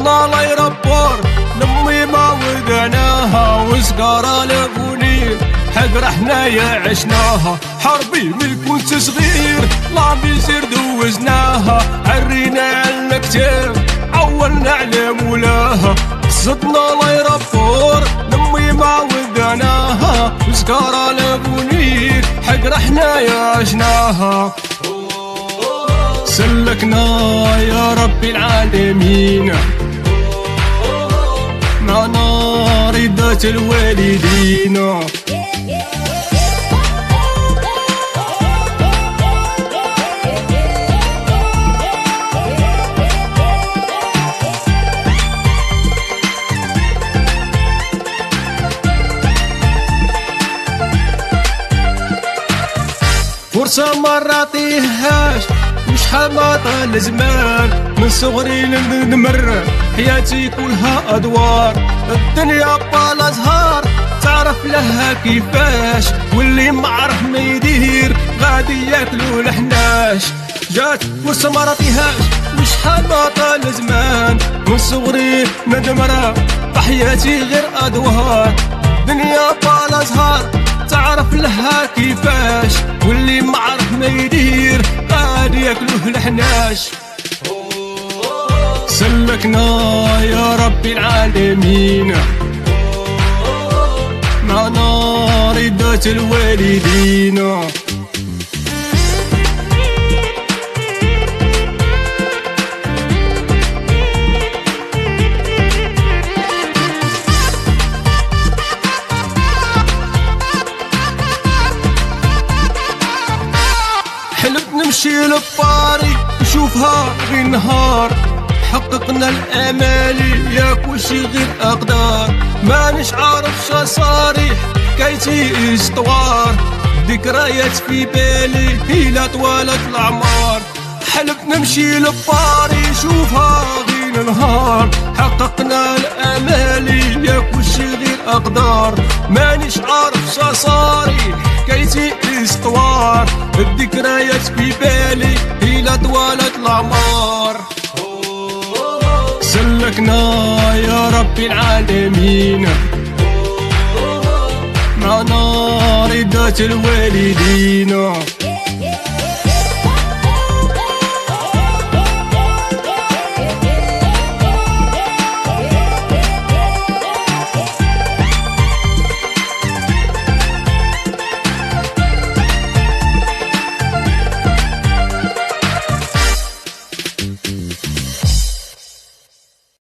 صدنا لايرابور لمي ما ودعناها وسكارة لابونير حق حنايا عشناها حربي من كنت صغير لا بيصير دوزناها عرينا على الكتاب عولنا على مولاها صدنا لايرابور لمي ما ودعناها وسكارة لابونير حق حنايا عشناها سلكنا يا رب العالمين معنا رضا الوالدين فرصة ما نعطيهاش شحال ما طال الزمان من صغري نمر حياتي كلها ادوار الدنيا بلا زهار تعرف لها كيفاش واللي ما عرف ما يدير غادي ياكلو الحناش جات فرصة ما راتيهاش وشحال ما طال الزمان من صغري ندمر حياتي غير ادوار الدنيا بلا زهار تعرف لها كيفاش واللي ما عرف ما يدير غادي ياكلوه الحناش سلكنا يا رب العالمين معنا رضا الوالدين حلمت نمشي لباري نشوفها غير نهار حققنا الامالي يا كلشي غير اقدار مانيش عارف شصاري حكايتي استوار ذكريات في بالي الى طوالت العمار حلمت نمشي لباري نشوفها غير نهار حققنا الامالي يا كلشي غير اقدار مانيش عارف شصاري حكايتي استوار الذكريات في بالي الى طوالت العمار سلكنا يا رب العالمين معنا رضا الوالدين